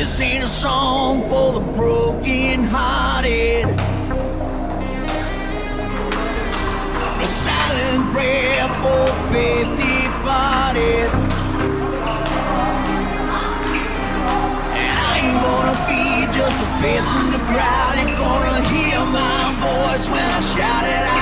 This ain't a song for the broken hearted. A silent prayer for faith departed. And I ain't gonna be just a face in the crowd. You're gonna hear my voice when I shout it out.